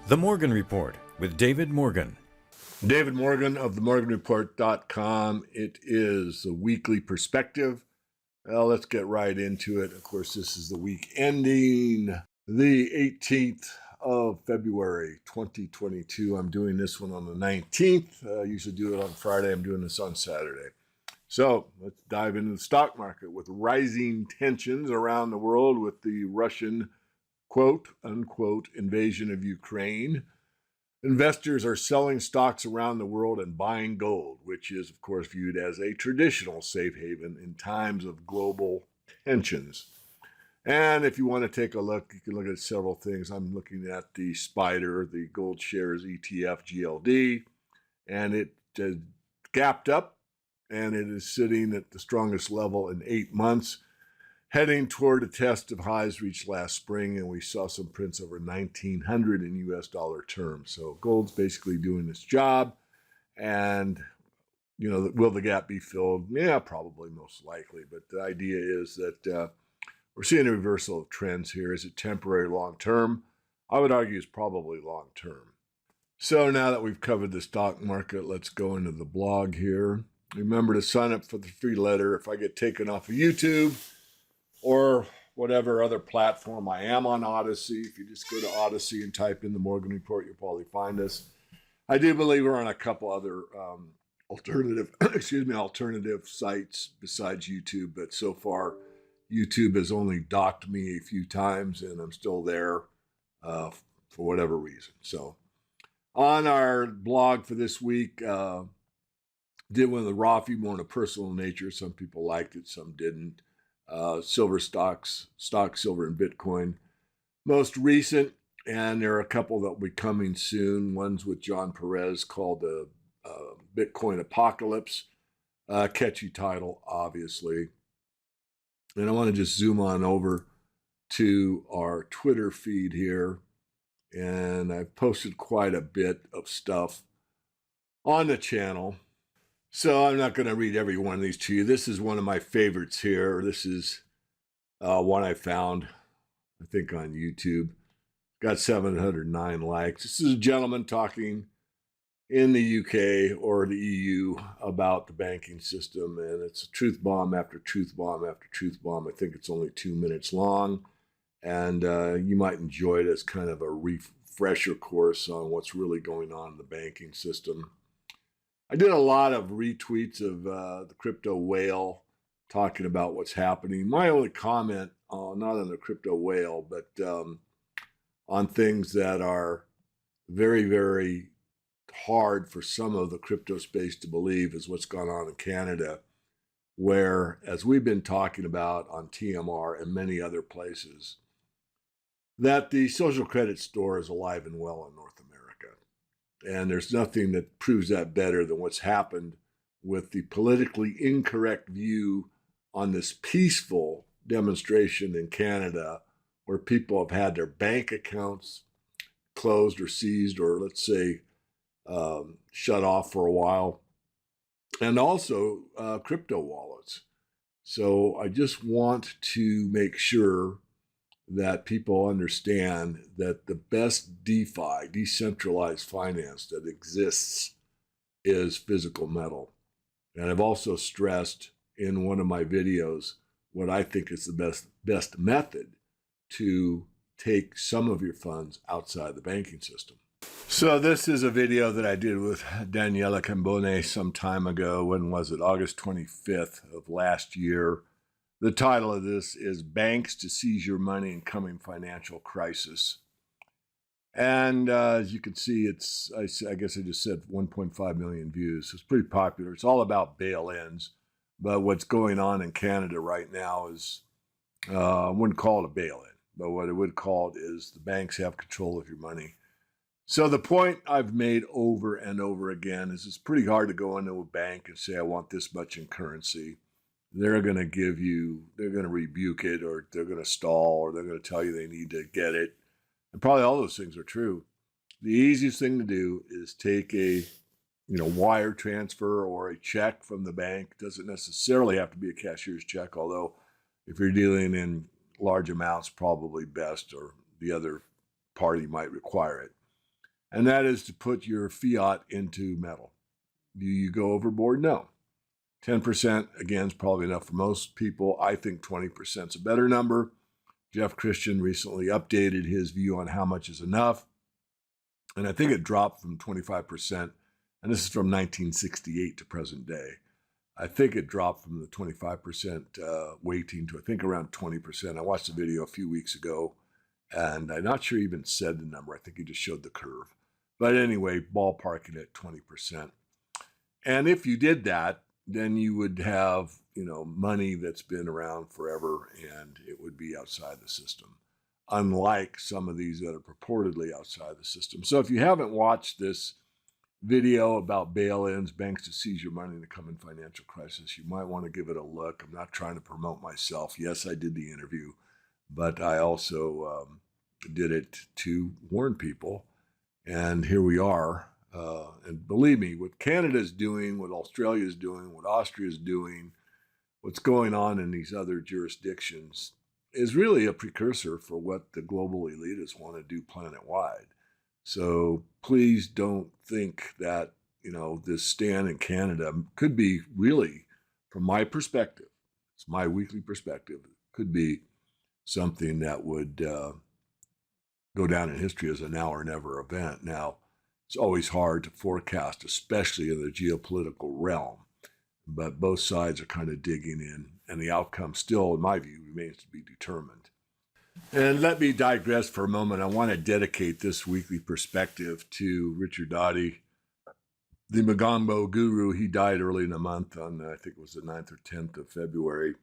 The Morgan Report with David Morgan. David Morgan of themorganreport.com. It is a weekly perspective. Well, let's get right into it. Of course, this is the week ending the 18th of February, 2022. I'm doing this one on the 19th. I usually do it on Friday. I'm doing this on Saturday. So let's dive into the stock market with rising tensions around the world with the Russian quote unquote invasion of Ukraine. Investors are selling stocks around the world and buying gold, which is, of course, viewed as a traditional safe haven in times of global tensions. And if you want to take a look, you can look at several things. I'm looking at the SPDR, the Gold Shares ETF GLD, and it gapped up, and it is sitting at the strongest level in 8 months, heading toward a test of highs reached last spring, and we saw some prints over 1,900 in US dollar terms. So gold's basically doing its job, and will the gap be filled? Yeah, probably, most likely. But the idea is that we're seeing a reversal of trends here. Is it temporary, long term? I would argue it's probably long term. So now that we've covered the stock market, let's go into the blog here. Remember to sign up for the free letter. If I get taken off of YouTube or whatever other platform, I am on Odyssey. If you just go to Odyssey and type in the Morgan Report, you'll probably find us. I do believe we're on a couple other alternative sites besides YouTube, but so far YouTube has only docked me a few times, and I'm still there for whatever reason. So on our blog for this week, did one of the Rafi, more in a personal nature. Some people liked it, some didn't. Silver stocks, silver, and Bitcoin. Most recent, and there are a couple that will be coming soon. One's with John Perez called the Bitcoin Apocalypse. Catchy title, obviously. And I want to just zoom on over to our Twitter feed here. And I've posted quite a bit of stuff on the channel. So I'm not going to read every one of these to you. This is one of my favorites here. This is one I found, I think, on YouTube. Got 709 likes. This is a gentleman talking in the UK or the EU about the banking system, and it's a truth bomb after truth bomb after truth bomb. I think it's only 2 minutes long, and you might enjoy it as kind of a refresher course on what's really going on in the banking system. I did a lot of retweets of the crypto whale talking about what's happening. My only comment, not on the crypto whale, but on things that are very, very hard for some of the crypto space to believe, is what's gone on in Canada, where, as we've been talking about on TMR and many other places, that the social credit store is alive and well in North America. And there's nothing that proves that better than what's happened with the politically incorrect view on this peaceful demonstration in Canada, where people have had their bank accounts closed or seized, or let's say shut off for a while, and also crypto wallets. So I just want to make sure that people understand that the best DeFi, decentralized finance, that exists is physical metal. And I've also stressed in one of my videos what I think is the best method to take some of your funds outside the banking system. So this is a video that I did with Daniela Cambone some time ago. When was it? August 25th of last year. The title of this is Banks to Seize Your Money in Coming Financial Crisis. And as you can see, I guess I just said 1.5 million views. It's pretty popular. It's all about bail-ins. But what's going on in Canada right now is, I wouldn't call it a bail-in, but what I would call it is the banks have control of your money. So the point I've made over and over again is it's pretty hard to go into a bank and say, I want this much in currency. They're going to rebuke it, or they're going to stall, or they're going to tell you they need to get it. And probably all those things are true. The easiest thing to do is take a wire transfer or a check from the bank. It doesn't necessarily have to be a cashier's check, although if you're dealing in large amounts, probably best, or the other party might require it. and that is to put your fiat into metal. Do you go overboard? No. 10%, again, is probably enough for most people. I think 20% is a better number. Jeff Christian recently updated his view on how much is enough, and I think it dropped from 25%, and this is from 1968 to present day. I think it dropped from the 25% weighting to I think around 20%. I watched the video a few weeks ago, and I'm not sure he even said the number. I think he just showed the curve. But anyway, ballparking at 20%. And if you did that, then you would have, money that's been around forever, and it would be outside the system, unlike some of these that are purportedly outside the system. So if you haven't watched this video about bail-ins, banks to seize your money in the coming financial crisis, you might want to give it a look. I'm not trying to promote myself. Yes, I did the interview, but I also did it to warn people. And here we are. And believe me, what Canada's doing, what Australia's doing, what Austria's doing, what's going on in these other jurisdictions is really a precursor for what the global elitists want to do planet-wide. So please don't think that, this stand in Canada could be really, from my perspective, it's my weekly perspective, could be something that would go down in history as a now or never event. Now, it's always hard to forecast, especially in the geopolitical realm, but both sides are kind of digging in, and the outcome still, in my view, remains to be determined. And let me digress for a moment. I want to dedicate this weekly perspective to Richard Daughty, the Mogambo Guru. He died early in the month on, I think it was the 9th or 10th of February.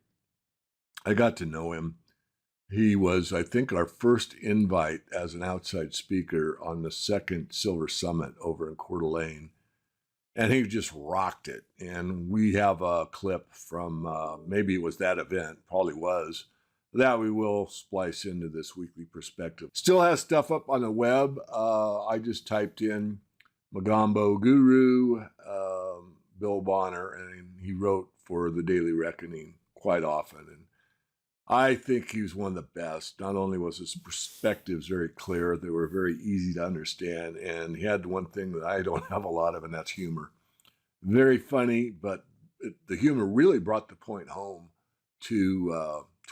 I got to know him. He was, I think, our first invite as an outside speaker on the second Silver Summit over in Coeur d'Alene. And he just rocked it. And we have a clip from, maybe it was that event, probably was, that we will splice into this weekly perspective. Still has stuff up on the web. I just typed in Mogambo Guru, Bill Bonner, and he wrote for the Daily Reckoning quite often. And I think he was one of the best. Not only was his perspectives very clear, they were very easy to understand, and he had one thing that I don't have a lot of, and that's humor. Very funny, but the humor really brought the point home to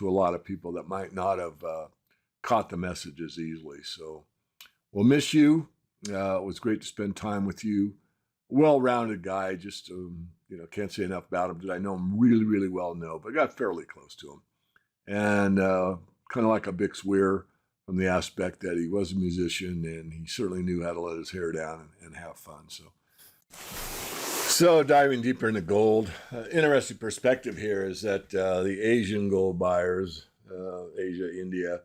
a lot of people that might not have caught the message as easily. So we'll miss you. It was great to spend time with you. Well-rounded guy. Just can't say enough about him. Did I know him really, really well? No, but I got fairly close to him. And kind of like a Bix Weir from the aspect that he was a musician, and he certainly knew how to let his hair down and have fun. So diving deeper into gold, interesting perspective here is that the Asian gold buyers, Asia, India,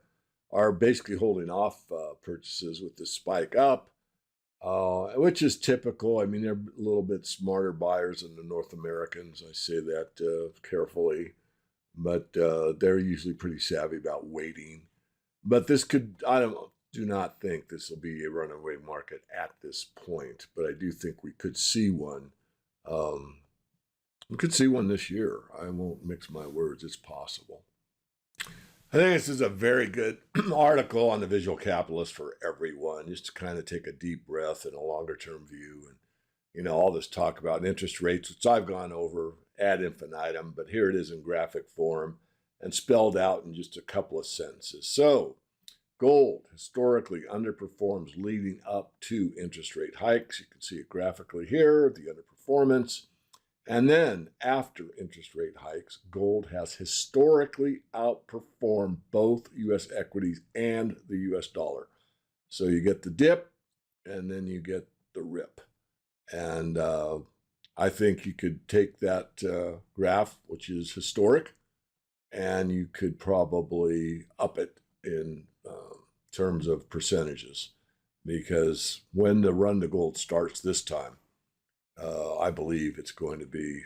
are basically holding off purchases with the spike up, which is typical. I mean, they're a little bit smarter buyers than the North Americans. I say that carefully. But they're usually pretty savvy about waiting. But this do not think this will be a runaway market at this point, but I do think we could see one. We could see one this year. I won't mix my words. It's possible. I think this is a very good article on the visual capitalist for everyone, just to kind of take a deep breath and a longer term view. And, all this talk about interest rates, which I've gone over ad infinitum, but here it is in graphic form and spelled out in just a couple of sentences. So, gold historically underperforms leading up to interest rate hikes. You can see it graphically here, the underperformance. And then after interest rate hikes, gold has historically outperformed both U.S. equities and the U.S. dollar. So you get the dip and then you get the rip. And I think you could take that graph, which is historic, and you could probably up it in terms of percentages. Because when the run to gold starts this time, I believe it's going to be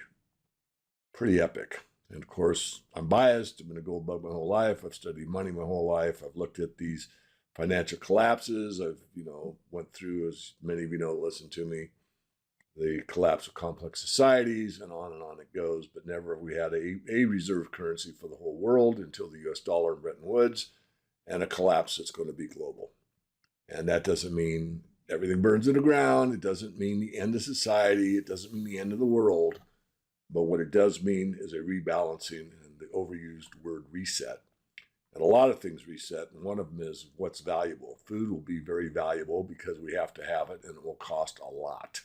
pretty epic. And of course, I'm biased. I've been a gold bug my whole life. I've studied money my whole life. I've looked at these financial collapses. I've, went through, as many of you know, listen to me, the collapse of complex societies, and on it goes. But never have we had a reserve currency for the whole world until the U.S. dollar in Bretton Woods, and a collapse that's going to be global. And that doesn't mean everything burns to the ground. It doesn't mean the end of society. It doesn't mean the end of the world. But what it does mean is a rebalancing and the overused word reset. And a lot of things reset, and one of them is what's valuable. Food will be very valuable because we have to have it, and it will cost a lot.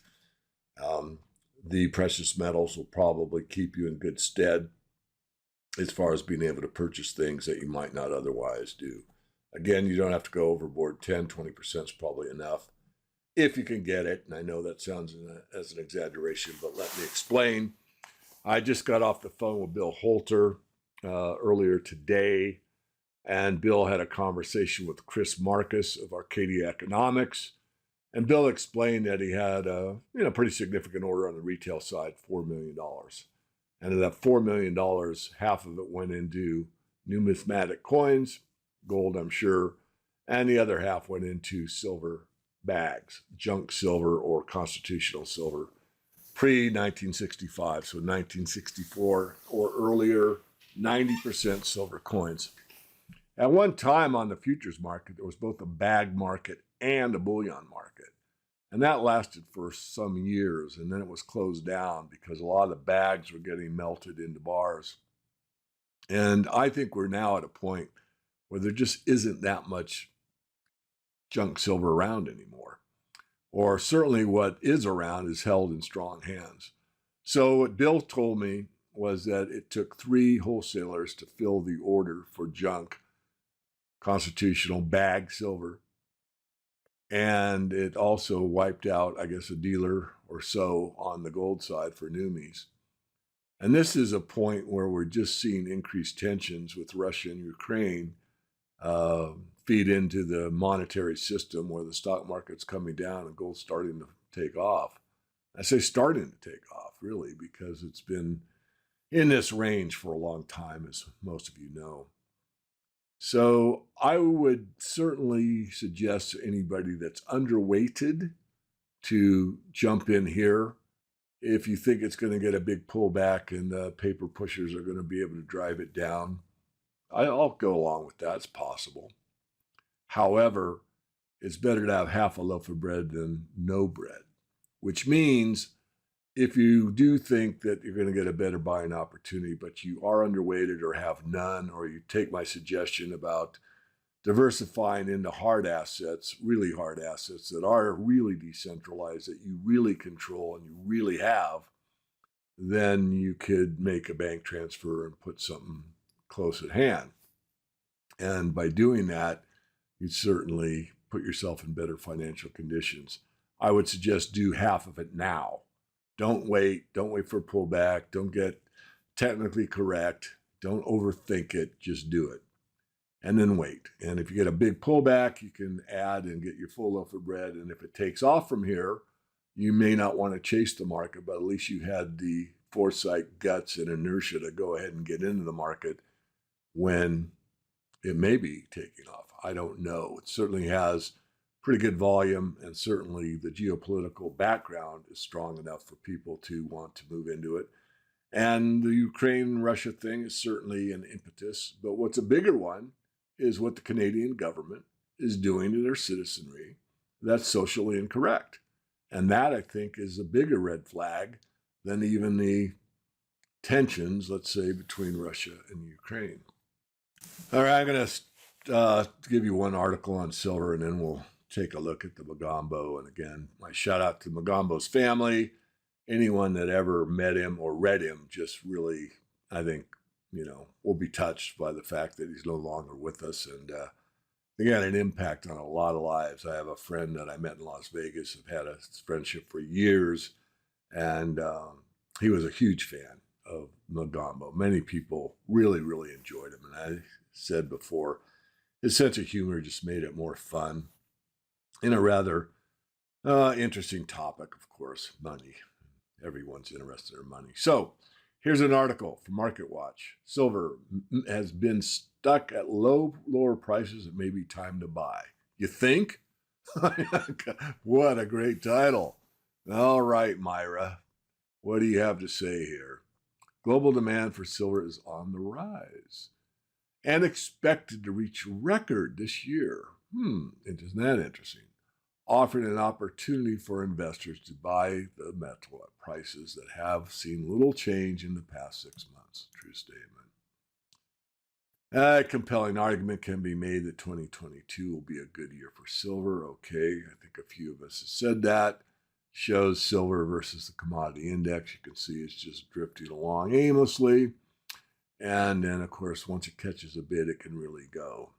The precious metals will probably keep you in good stead as far as being able to purchase things that you might not otherwise do. Again, you don't have to go overboard. 10, 20% is probably enough if you can get it. And I know that sounds as an exaggeration, but let me explain. I just got off the phone with Bill Holter earlier today. And Bill had a conversation with Chris Marcus of Arcadia Economics. And Bill explained that he had a pretty significant order on the retail side, $4 million. And of that $4 million, half of it went into numismatic coins, gold, I'm sure, and the other half went into silver bags, junk silver or constitutional silver, pre-1965, so 1964 or earlier, 90% silver coins. At one time on the futures market, there was both a bag market and a bullion market. And that lasted for some years, and then it was closed down because a lot of the bags were getting melted into bars. And I think we're now at a point where there just isn't that much junk silver around anymore. Or certainly what is around is held in strong hands. So what Bill told me was that it took 3 wholesalers to fill the order for junk constitutional bag silver. And it also wiped out, I guess, a dealer or so on the gold side for Numis. And this is a point where we're just seeing increased tensions with Russia and Ukraine feed into the monetary system where the stock market's coming down and gold's starting to take off. I say starting to take off, really, because it's been in this range for a long time, as most of you know. So I would certainly suggest to anybody that's underweighted to jump in here. If you think it's going to get a big pullback and the paper pushers are going to be able to drive it down, I'll go along with that. It's possible. However, it's better to have half a loaf of bread than no bread, which means if you do think that you're going to get a better buying opportunity, but you are underweighted or have none, or you take my suggestion about diversifying into hard assets, really hard assets that are really decentralized, that you really control and you really have, then you could make a bank transfer and put something close at hand. And by doing that, you certainly put yourself in better financial conditions. I would suggest do half of it now. Don't wait for a pullback. Don't get technically correct. Don't overthink it. Just do it. And then wait. And if you get a big pullback, you can add and get your full loaf of bread. And if it takes off from here, you may not want to chase the market, but at least you had the foresight, guts, and inertia to go ahead and get into the market when it may be taking off. I don't know. It certainly has pretty good volume, and certainly the geopolitical background is strong enough for people to want to move into it. And the Ukraine-Russia thing is certainly an impetus. But what's a bigger one is what the Canadian government is doing to their citizenry that's socially incorrect. And that, I think, is a bigger red flag than even the tensions, let's say, between Russia and Ukraine. All right, I'm going to give you one article on silver, and then we'll take a look at the Mogambo. And again, my shout out to Mogambo's family. Anyone that ever met him or read him just really, I think, will be touched by the fact that he's no longer with us. And he had an impact on a lot of lives. I have a friend that I met in Las Vegas. I've had a friendship for years. And he was a huge fan of Mogambo. Many people really, really enjoyed him. And I said before, his sense of humor just made it more fun. In a rather interesting topic, of course, money. Everyone's interested in money. So here's an article from Market Watch. Silver has been stuck at lower prices. It may be time to buy. You think? What a great title. All right, Myra, what do you have to say here? Global demand for silver is on the rise and expected to reach record this year. Isn't that interesting? offering an opportunity for investors to buy the metal at prices that have seen little change in the past 6 months. True statement. A compelling argument can be made that 2022 will be a good year for silver. Okay, I think a few of us have said that. Shows silver versus the commodity index. You can see it's just drifting along aimlessly. And then, of course, once it catches a bid, it can really go.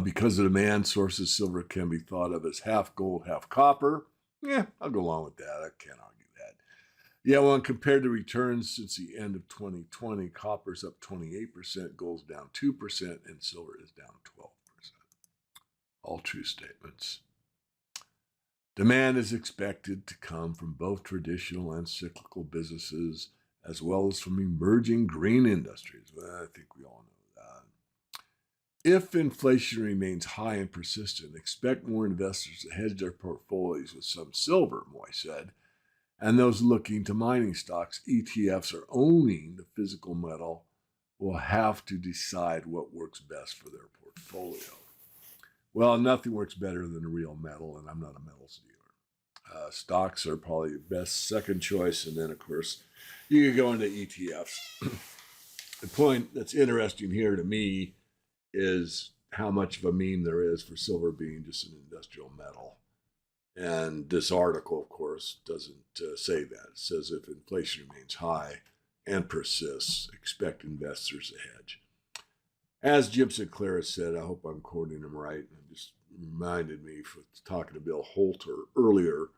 Because of demand sources, silver can be thought of as half gold, half copper. Yeah, I'll go along with that. I can't argue that. Yeah, when compared to returns since the end of 2020, copper's up 28%, gold's down 2%, and silver is down 12%. All true statements. Demand is expected to come from both traditional and cyclical businesses, as well as from emerging green industries. Well, I think we all know that. If inflation remains high and persistent, expect more investors to hedge their portfolios with some silver, Moy said. And those looking to mining stocks, ETFs, or owning the physical metal will have to decide what works best for their portfolio. Well, nothing works better than a real metal, and I'm not a metals dealer. Stocks are probably the best second choice, and then, of course, you can go into ETFs. The point that's interesting here to me is how much of a meme there is for silver being just an industrial metal. And this article, of course, doesn't say that. It says if inflation remains high and persists, expect investors to hedge. As Jim Sinclair has said, I hope I'm quoting him right, and it just reminded me from talking to Bill Holter earlier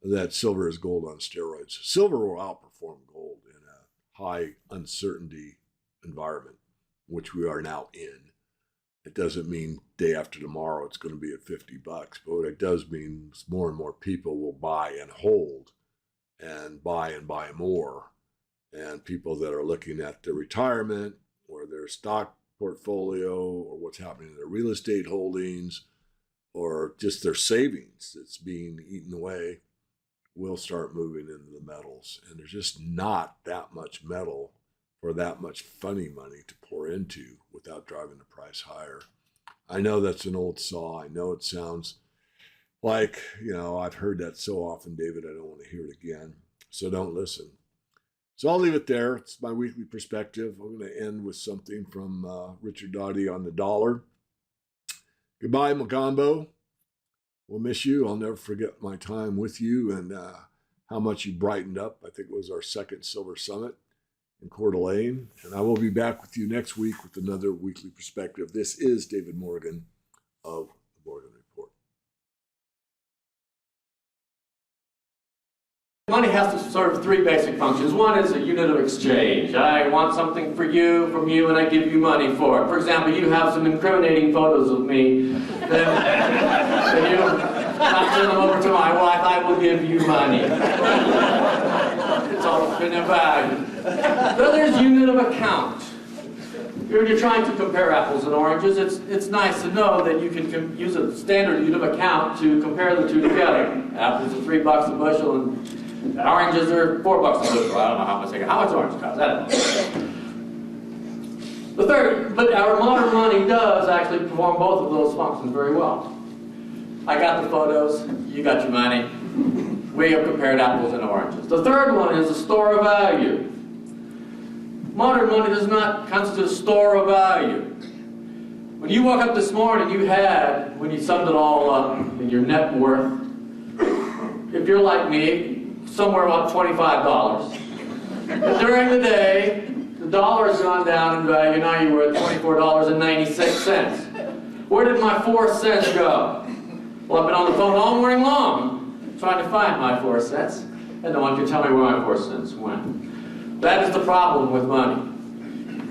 that silver is gold on steroids. Silver will outperform gold in a high uncertainty environment, which we are now in. It doesn't mean day after tomorrow it's going to be at $50, but what it does mean is more and more people will buy and hold and buy more. And people that are looking at their retirement or their stock portfolio or what's happening in their real estate holdings or just their savings that's being eaten away will start moving into the metals. And there's just not that much metal for that much funny money to pour into without driving the price higher. I know that's an old saw. I know it sounds like, I've heard that so often, David, I don't want to hear it again. So don't listen. So I'll leave it there. It's my weekly perspective. I'm going to end with something from Richard Doughty on the dollar. Goodbye, Mogambo. We'll miss you. I'll never forget my time with you and how much you brightened up. I think it was our second Silver Summit in Coeur d'Alene. And I will be back with you next week with another weekly perspective. This is David Morgan of the Morgan Report. Money has to serve three basic functions. One is a unit of exchange. I want something from you, and I give you money for it. For example, you have some incriminating photos of me. Then you turn them over to my wife, I will give you money. It's all been a value. The other is unit of account. When you're trying to compare apples and oranges, it's nice to know that you can use a standard unit of account to compare the two together. Apples are $3 a bushel and oranges are $4 a bushel. I don't know how much orange costs. I don't know. The third, but our modern money does actually perform both of those functions very well. I got the photos, you got your money. We have compared apples and oranges. The third one is a store of value. Modern money does not constitute a store of value. When you woke up this morning, you had, when you summed it all up in your net worth, if you're like me, somewhere about $25. But during the day, the dollar has gone down in value. Now you were at $24.96. Where did my 4 cents go? Well, I've been on the phone all morning long trying to find my 4 cents, and no one can tell me where my 4 cents went. That is the problem with money.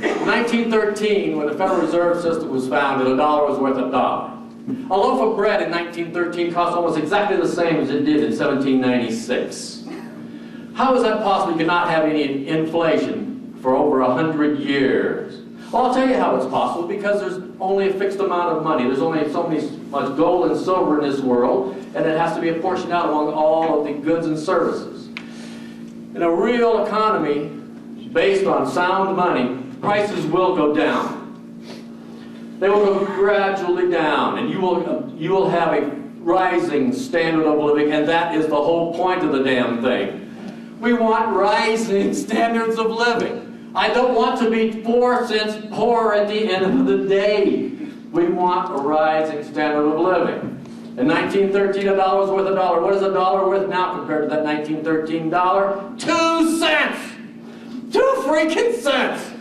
In 1913, when the Federal Reserve System was founded, a dollar was worth $1. A loaf of bread in 1913 cost almost exactly the same as it did in 1796. How is that possible? You cannot have any inflation for over 100 years. Well, I'll tell you how it's possible, because there's only a fixed amount of money. There's only so much gold and silver in this world, and it has to be apportioned out among all of the goods and services. In a real economy based on sound money, prices will go down. They will go gradually down, and you will have a rising standard of living, and that is the whole point of the damn thing. We want rising standards of living. I don't want to be 4 cents poor at the end of the day. We want a rising standard of living. In 1913, a dollar was worth a dollar. What is a dollar worth now compared to that 1913 dollar? 2 cents! 2 freaking cents!